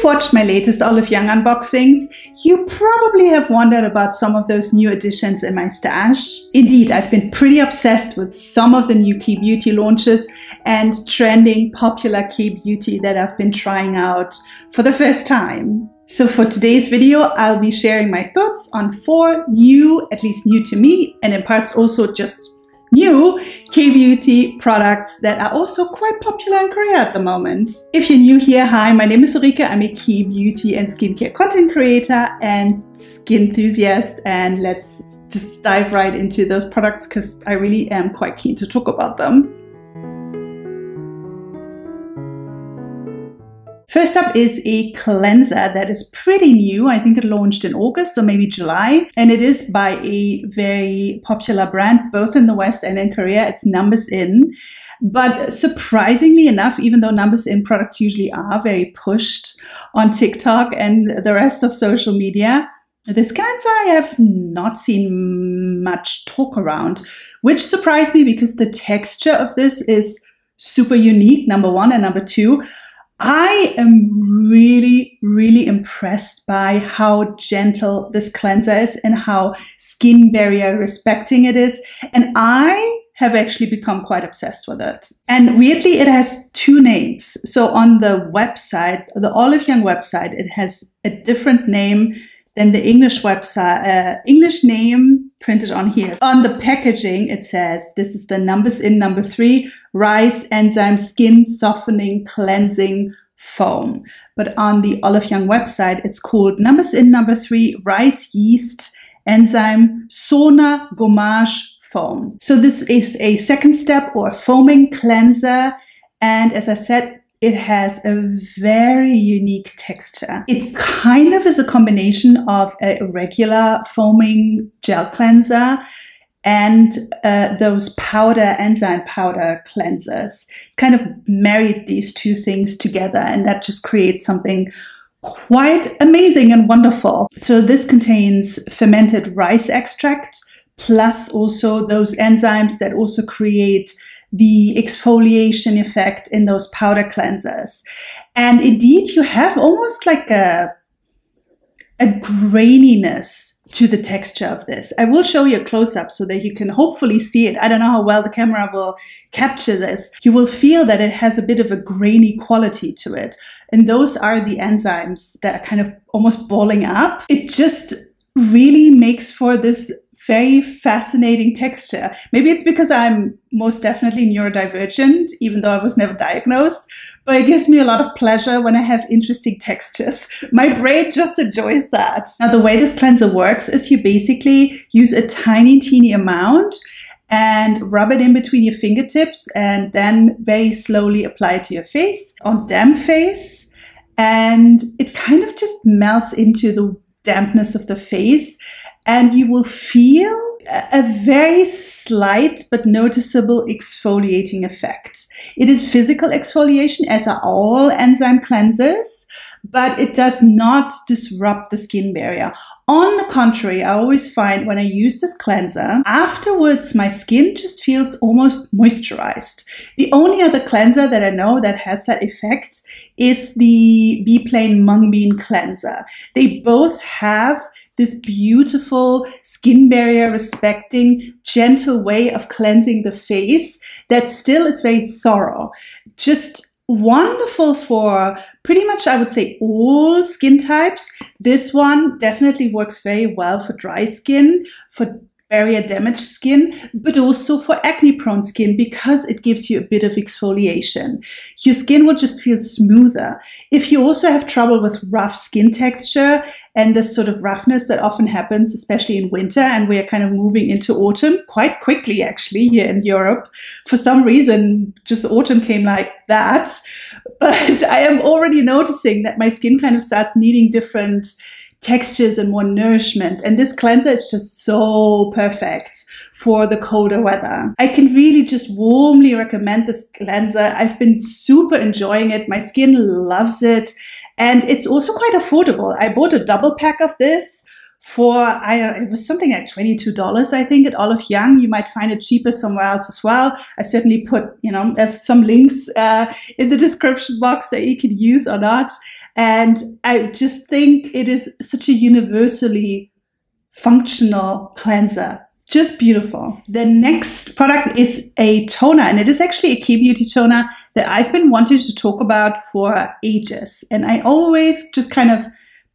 you've watched my latest Olive Young unboxings, you probably have wondered about some of those new additions in my stash. Indeed, I've been pretty obsessed with some of the new K-beauty launches and trending popular K-beauty that I've been trying out for the first time. So for today's video, I'll be sharing my thoughts on 4 new, at least new to me, and in parts also just new K-beauty products that are also quite popular in Korea at the moment. If you're new here, hi, my name is Ulrike. I'm a K-beauty and skincare content creator and skin enthusiast, and let's just dive right into those products because I really am quite keen to talk about them. First up is a cleanser that is pretty new. I think it launched in August or maybe July, and it is by a very popular brand, both in the West and in Korea. It's Numbuzin. But surprisingly enough, even though Numbuzin products usually are very pushed on TikTok and the rest of social media, this cleanser I have not seen much talk around, which surprised me because the texture of this is super unique, number one, and number two, I am really impressed by how gentle this cleanser is and how skin barrier respecting it is. And I have actually become quite obsessed with it. And weirdly, it has 2 names. So on the website, the Olive Young website, it has a different name than the English website, English name printed on here. On the packaging, it says, this is the Numbuzin No. 3 Rice Enzyme Skin Softening Cleansing Foam. But on the Olive Young website, it's called Numbuzin No. 3 Rice Yeast Enzyme Sauna Gommage Foam. So this is a second step or foaming cleanser. And as I said, it has a very unique texture. It kind of is a combination of a regular foaming gel cleanser and those powder, enzyme powder cleansers. It's kind of married these 2 things together, and that just creates something quite amazing and wonderful. So this contains fermented rice extract, plus also those enzymes that also create the exfoliation effect in those powder cleansers. And indeed, you have almost like a graininess to the texture of this. I will show you a close-up so that you can hopefully see it. I don't know how well the camera will capture this. You will feel that it has a bit of a grainy quality to it. And those are the enzymes that are kind of almost balling up. It just really makes for this very fascinating texture. Maybe it's because I'm most definitely neurodivergent, even though I was never diagnosed, but it gives me a lot of pleasure when I have interesting textures. My brain just enjoys that. Now, the way this cleanser works is you basically use a teeny amount and rub it in between your fingertips and then very slowly apply it to your face, on damp face, and it kind of just melts into the dampness of the face, and you will feel a very slight but noticeable exfoliating effect. It is physical exfoliation, as are all enzyme cleansers, but it does not disrupt the skin barrier. On the contrary, I always find when I use this cleanser, afterwards my skin just feels almost moisturized. The only other cleanser that I know that has that effect is the Be Plain Mung Bean cleanser. They both have this beautiful skin barrier respecting, gentle way of cleansing the face that still is very thorough. Just wonderful for pretty much, I would say, all skin types. This one definitely works very well for dry skin, for barrier damaged skin, but also for acne prone skin because it gives you a bit of exfoliation. Your skin will just feel smoother. If you also have trouble with rough skin texture and this sort of roughness that often happens, especially in winter, and we are kind of moving into autumn quite quickly actually here in Europe. For some reason, just autumn came like that. But I am already noticing that my skin kind of starts needing different textures and more nourishment. And this cleanser is just so perfect for the colder weather. I can really just warmly recommend this cleanser. I've been super enjoying it. My skin loves it. And it's also quite affordable. I bought a double pack of this for, it was something like $22, I think, at Olive Young. You might find it cheaper somewhere else as well. I certainly put, some links in the description box that you can use or not. And I just think it is such a universally functional cleanser. Just beautiful. The next product is a toner, and it is actually a K-beauty toner that I've been wanting to talk about for ages. And I always just kind of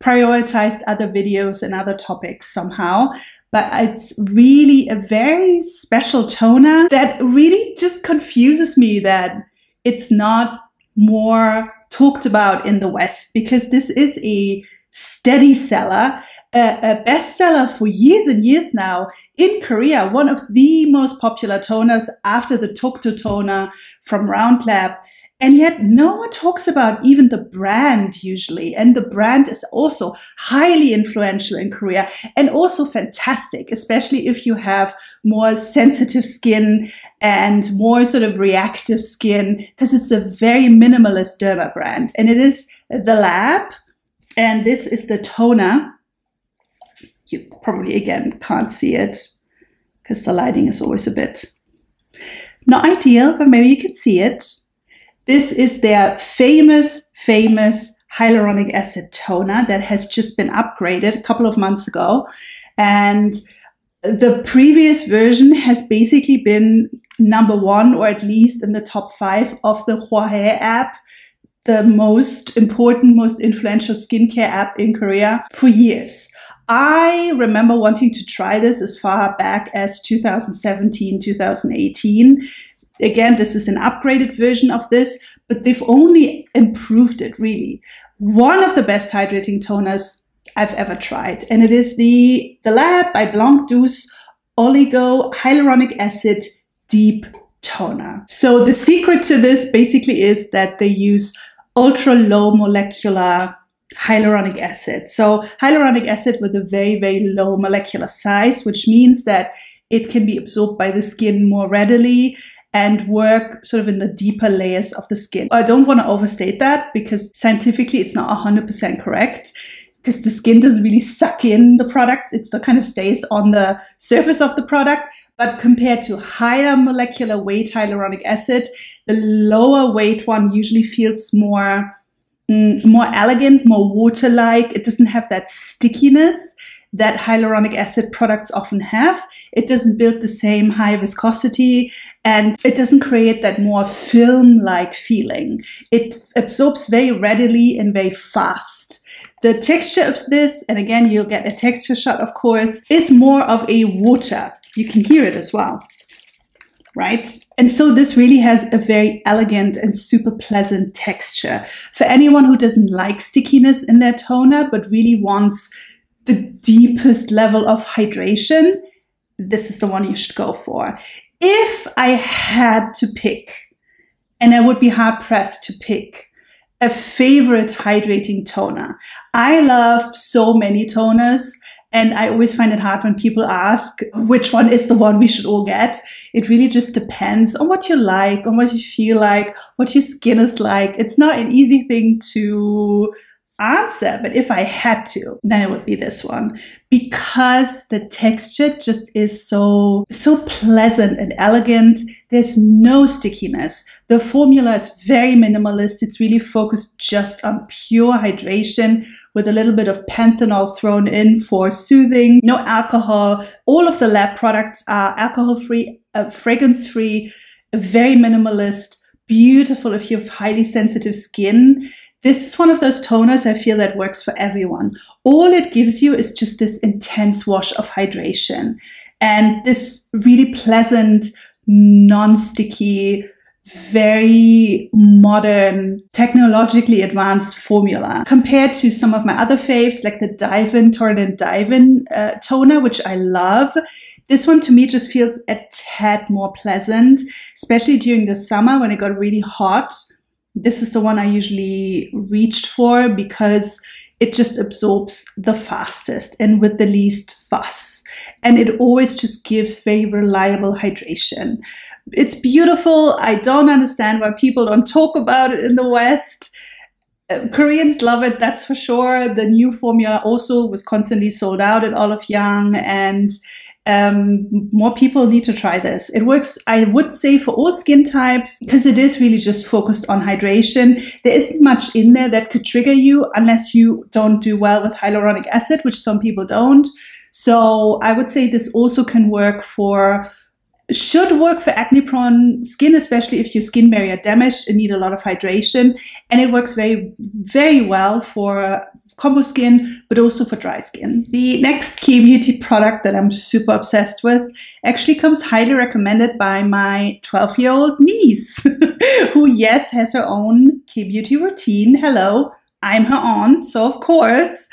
prioritized other videos and other topics somehow. But it's really a very special toner that really just confuses me that it's not more talked about in the West, because this is a steady seller, a bestseller for years and years now in Korea, one of the most popular toners after the Tokto toner from Round Lab. And yet no one talks about even the brand usually. And the brand is also highly influential in Korea and also fantastic, especially if you have more sensitive skin and more sort of reactive skin, because it's a very minimalist derma brand. And it is The Lab. And this is the toner. You probably, again, can't see it because the lighting is always a bit not ideal, but maybe you can see it. This is their famous hyaluronic acid toner that has just been upgraded a couple of months ago. And the previous version has basically been #1, or at least in the top 5 of the Hwae app, the most important, most influential skincare app in Korea for years. I remember wanting to try this as far back as 2017, 2018. Again, this is an upgraded version of this, but they've only improved it, really. One of the best hydrating toners I've ever tried. And it is the Lab by Blanc Doux Oligo Hyaluronic Acid Deep Toner. So the secret to this basically is that they use ultra low molecular hyaluronic acid. So hyaluronic acid with a very, very low molecular size, which means that it can be absorbed by the skin more readily and work sort of in the deeper layers of the skin. I don't want to overstate that because scientifically it's not 100% correct, because the skin doesn't really suck in the product. It still kind of stays on the surface of the product. But compared to higher molecular weight hyaluronic acid, the lower weight one usually feels more elegant, more water-like. It doesn't have that stickiness that hyaluronic acid products often have. It doesn't build the same high viscosity, and it doesn't create that more film-like feeling. It absorbs very readily and very fast. The texture of this, and again, you'll get a texture shot, of course, is more of a water. You can hear it as well, right? And so this really has a very elegant and super pleasant texture. For anyone who doesn't like stickiness in their toner, but really wants the deepest level of hydration, this is the one you should go for. If I had to pick, and I would be hard pressed to pick, a favorite hydrating toner. I love so many toners, and I always find it hard when people ask which one is the one we should all get. It really just depends on what you like, on what you feel like, what your skin is like. It's not an easy thing to answer, but if I had to, then it would be this one, because the texture just is so pleasant and elegant. There's no stickiness. The formula is very minimalist. It's really focused just on pure hydration with a little bit of panthenol thrown in for soothing. No alcohol. All of the Lab products are alcohol-free, fragrance-free, very minimalist, beautiful if you have highly sensitive skin. This is one of those toners I feel that works for everyone. All it gives you is just this intense wash of hydration and this really pleasant, non-sticky, very modern, technologically advanced formula. Compared to some of my other faves, like the Torriden Dive-In toner, which I love, this one to me just feels a tad more pleasant, especially during the summer when it got really hot. This is the one I usually reached for because it just absorbs the fastest and with the least fuss. And it always just gives very reliable hydration. It's beautiful. I don't understand why people don't talk about it in the West. Koreans love it, that's for sure. The new formula also was constantly sold out at Olive Young, and More people need to try this. It works, I would say, for all skin types because it is really just focused on hydration. There isn't much in there that could trigger you unless you don't do well with hyaluronic acid, which some people don't. So I would say this also can work should work for acne prone skin, especially if your skin barrier damaged and need a lot of hydration. And it works very, very well for combo skin, but also for dry skin. The next K-beauty product that I'm super obsessed with actually comes highly recommended by my 12-year-old niece, who, yes, has her own K-beauty routine. Hello. I'm her aunt, so of course.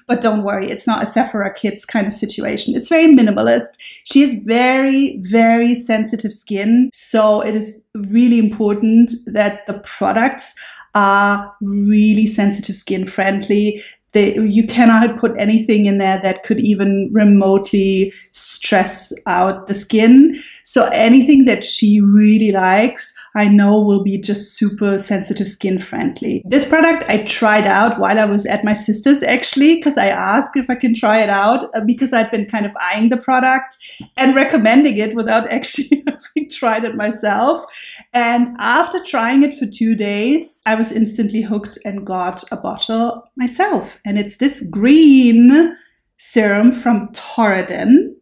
But don't worry, it's not a Sephora Kids kind of situation. It's very minimalist. She has very, very sensitive skin. So it is really important that the products are really sensitive skin friendly. You cannot put anything in there that could even remotely stress out the skin. So anything that she really likes, I know will be just super sensitive skin friendly. This product I tried out while I was at my sister's actually, because I asked if I can try it out because I'd been kind of eyeing the product and recommending it without actually having tried it myself. And after trying it for 2 days, I was instantly hooked and got a bottle myself. And it's this green serum from Torriden.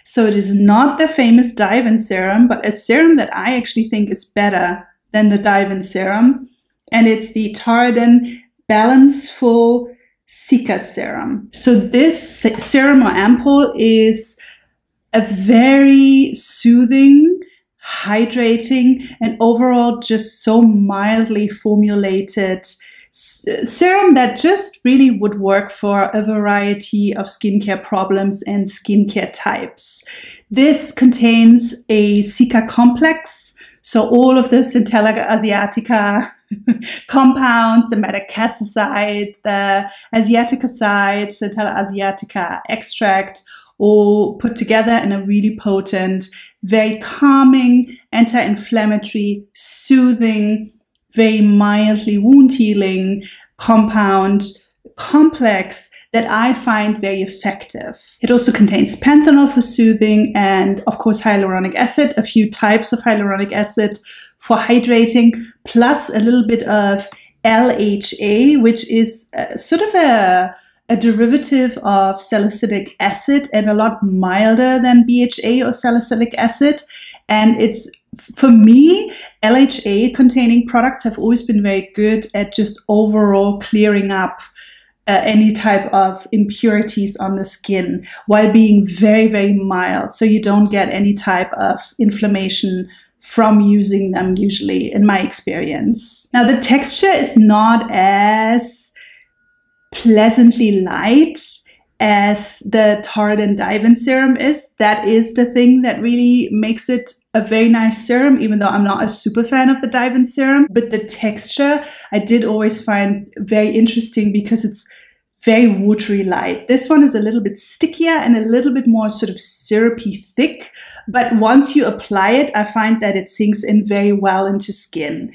So it is not the famous dive-in serum, but a serum that I actually think is better than the dive-in serum. And it's the Torriden Balanceful Cica serum. So this serum or ampoule is a very soothing, hydrating, and overall just so mildly formulated serum that just really would work for a variety of skincare problems and skincare types. This contains a Cica complex, so all of the Centella asiatica compounds, the madecassoside, the asiaticoside, Centella asiatica extract, all put together in a really potent, very calming, anti-inflammatory, soothing, very mildly wound healing compound complex that I find very effective. It also contains panthenol for soothing and, of course, hyaluronic acid, a few types of hyaluronic acid for hydrating, plus a little bit of LHA, which is sort of a derivative of salicylic acid and a lot milder than BHA or salicylic acid. And it's, for me, LHA containing products have always been very good at just overall clearing up any type of impurities on the skin while being very, very mild. So you don't get any type of inflammation from using them usually, in my experience. Now, the texture is not as pleasantly light as the Torriden Dive-In serum is. That is the thing that really makes it a very nice serum, even though I'm not a super fan of the Dive-In serum. But the texture I did always find very interesting because it's very watery light. This one is a little bit stickier and a little bit more sort of syrupy thick. But once you apply it, I find that it sinks in very well into skin.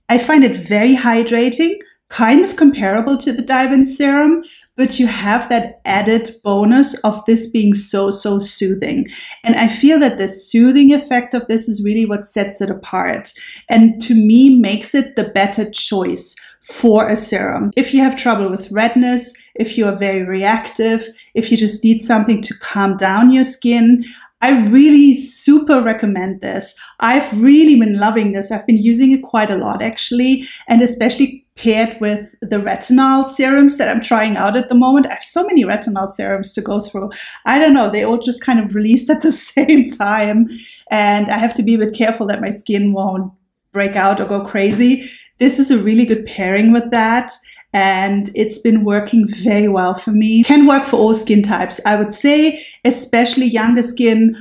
I find it very hydrating, kind of comparable to the Dive-In serum, but you have that added bonus of this being so soothing. And I feel that the soothing effect of this is really what sets it apart, and to me makes it the better choice for a serum. If you have trouble with redness, if you are very reactive, if you just need something to calm down your skin, I really super recommend this. I've really been loving this. I've been using it quite a lot actually, and especially paired with the retinol serums that I'm trying out at the moment. I have so many retinol serums to go through. I don't know, they all just kind of released at the same time, and I have to be a bit careful that my skin won't break out or go crazy. This is a really good pairing with that, and it's been working very well for me. Can work for all skin types, I would say, especially younger skin,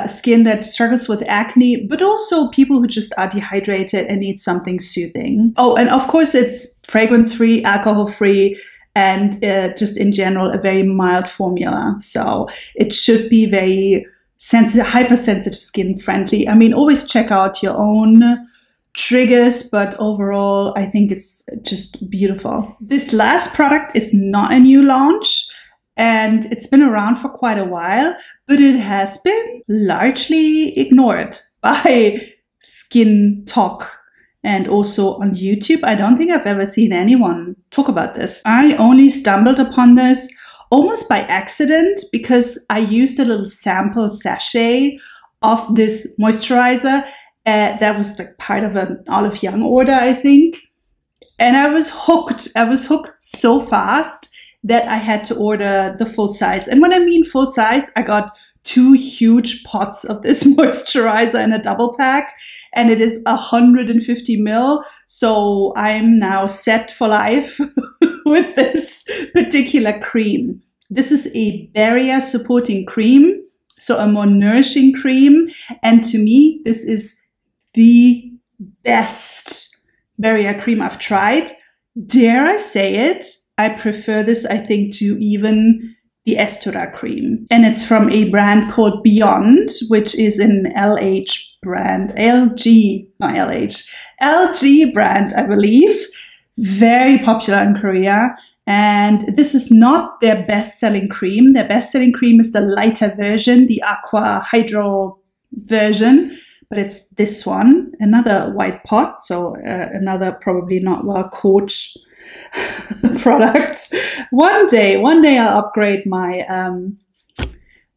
skin that struggles with acne, but also people who just are dehydrated and need something soothing. Oh, and of course it's fragrance-free, alcohol-free, and just in general a very mild formula. So it should be very sensitive, hypersensitive skin friendly. I mean, always check out your own triggers, but overall I think it's just beautiful. This last product is not a new launch. and it's been around for quite a while, but it has been largely ignored by skin talk. And also on YouTube, I don't think I've ever seen anyone talk about this. I only stumbled upon this almost by accident because I used a little sample sachet of this moisturizer. That was like part of an Olive Young order, I think. And I was hooked. I was hooked so fast that I had to order the full size. And when I mean full size, I got 2 huge pots of this moisturizer in a double pack, and it is 150 ml. So I'm now set for life with this particular cream. This is a barrier supporting cream, so a more nourishing cream. And to me, this is the best barrier cream I've tried. Dare I say it? I prefer this, I think, to even the Estura cream. And it's from a brand called Beyond, which is an LG brand, LG brand, I believe. Very popular in Korea. And this is not their best-selling cream. Their best-selling cream is the lighter version, the Aqua Hydro version. But it's this one, another white pot. So another probably not well-coached product. One day I'll upgrade my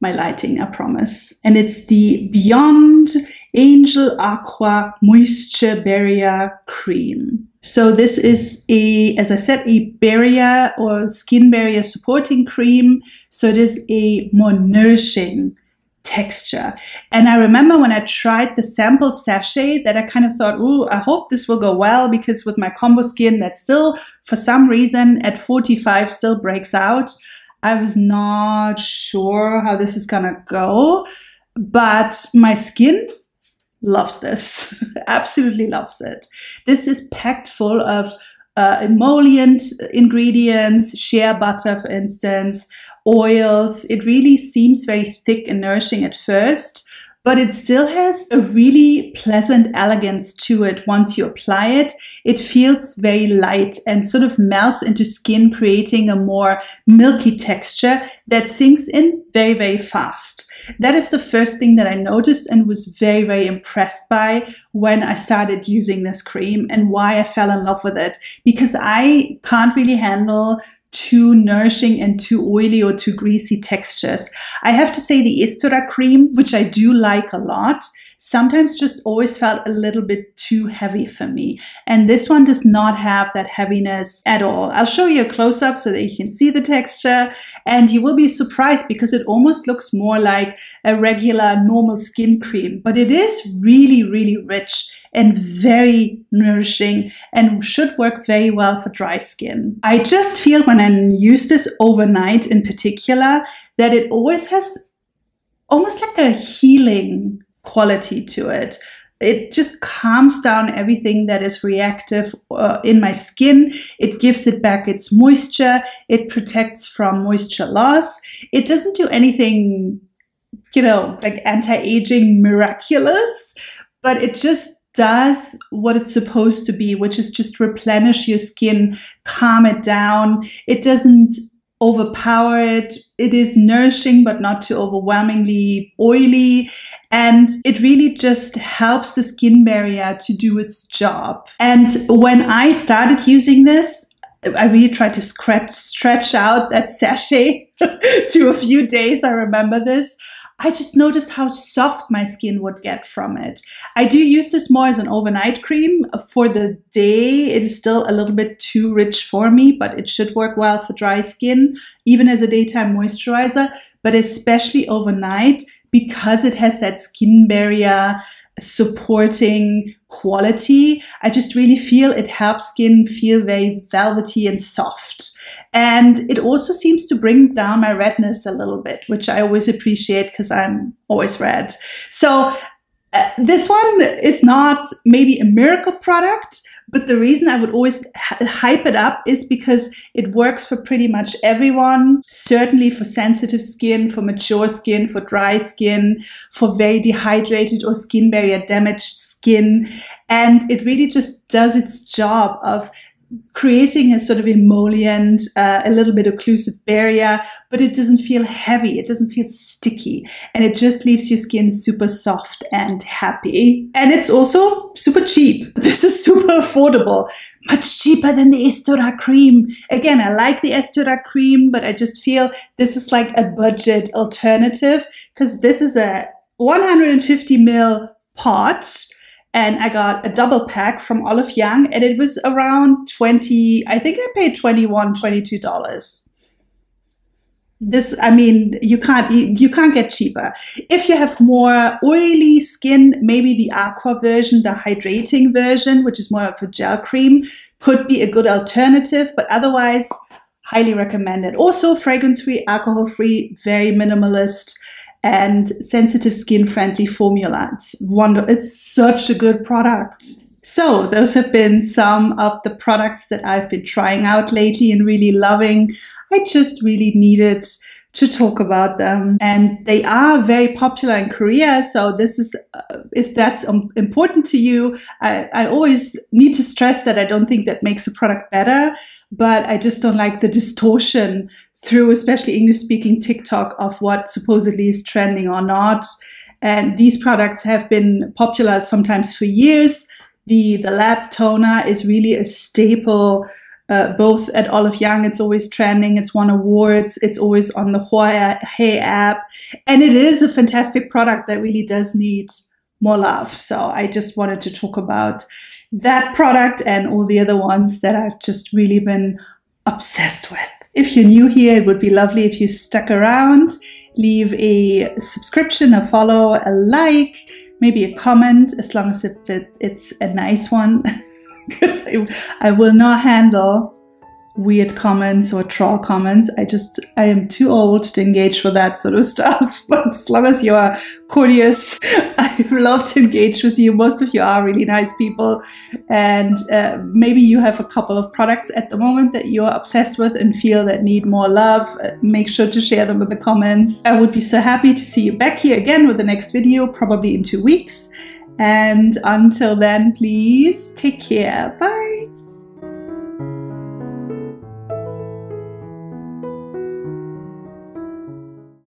my lighting, I promise. And it's the Beyond Angel Aqua Moisture Barrier Cream. So this is as I said, a barrier or skin barrier supporting cream. So it is a more nourishing texture. And I remember when I tried the sample sachet that I kind of thought, ooh, I hope this will go well, because with my combo skin that still, for some reason, at 45 still breaks out. I was not sure how this is gonna go, but my skin loves this, absolutely loves it. This is packed full of emollient ingredients, shea butter, for instance, oils. It really seems very thick and nourishing at first, but it still has a really pleasant elegance to it. Once you apply it, it feels very light and sort of melts into skin, creating a more milky texture that sinks in very, very fast. That is the first thing that I noticed and was very, very impressed by when I started using this cream, and why I fell in love with it, because I can't really handle too nourishing and too oily or too greasy textures. I have to say the Estura cream, which I do like a lot, sometimes just always felt a little bit too heavy for me. And this one does not have that heaviness at all. I'll show you a close-up so that you can see the texture, and you will be surprised because it almost looks more like a regular normal skin cream, but it is really, really rich and very nourishing and should work very well for dry skin. I just feel when I use this overnight in particular that it always has almost like a healing quality to it. It just calms down everything that is reactive in my skin. It gives it back its moisture. It protects from moisture loss. It doesn't do anything, you know, like anti-aging miraculous, but it just does what it's supposed to be, which is just replenish your skin, calm it down. It doesn't overpower it. It is nourishing, but not too overwhelmingly oily. And it really just helps the skin barrier to do its job. And when I started using this, I really tried to stretch out that sachet to a few days. I remember this. I just noticed how soft my skin would get from it. I do use this more as an overnight cream. For the day, it is still a little bit too rich for me, but it should work well for dry skin, even as a daytime moisturizer, but especially overnight because it has that skin barrier supporting quality. I just really feel it helps skin feel very velvety and soft. And it also seems to bring down my redness a little bit, which I always appreciate because I'm always red. So this one is not maybe a miracle product, but the reason I would always hype it up is because it works for pretty much everyone, certainly for sensitive skin, for mature skin, for dry skin, for very dehydrated or skin barrier damaged skin. And it really just does its job of creating a sort of emollient, a little bit occlusive barrier, but it doesn't feel heavy. It doesn't feel sticky. And it just leaves your skin super soft and happy. And it's also super cheap. This is super affordable, much cheaper than the Estura cream. Again, I like the Estura cream, but I just feel this is like a budget alternative because this is a 150 ml pot. And I got a double pack from Olive Young, and it was around 20, I think I paid $21, $22. This, I mean, you can't get cheaper. If you have more oily skin, maybe the Aqua version, the hydrating version, which is more of a gel cream, could be a good alternative, but otherwise, highly recommended. Also fragrance-free, alcohol-free, very minimalist, and sensitive skin friendly formula. It's such a good product. So those have been some of the products that I've been trying out lately and really loving. I just really needed to talk about them, and they are very popular in Korea. So this is, if that's important to you, I always need to stress that I don't think that makes a product better, but I just don't like the distortion through especially English-speaking TikTok of what supposedly is trending or not. And these products have been popular sometimes for years. The Lab Toner is really a staple, both at Olive Young. It's always trending. It's won awards. It's always on the Hey app. And it is a fantastic product that really does need more love. So I just wanted to talk about that product and all the other ones that I've just really been obsessed with. If you're new here, it would be lovely if you stuck around. Leave a subscription, a follow, a like, maybe a comment, as long as it's a nice one. Because I will not handle weird comments or troll comments. I am too old to engage with that sort of stuff. But as long as you are courteous, I love to engage with you. Most of you are really nice people. And maybe you have a couple of products at the moment that you're obsessed with and feel that need more love. Make sure to share them in the comments. I would be so happy to see you back here again with the next video, probably in 2 weeks. And until then, please take care. Bye.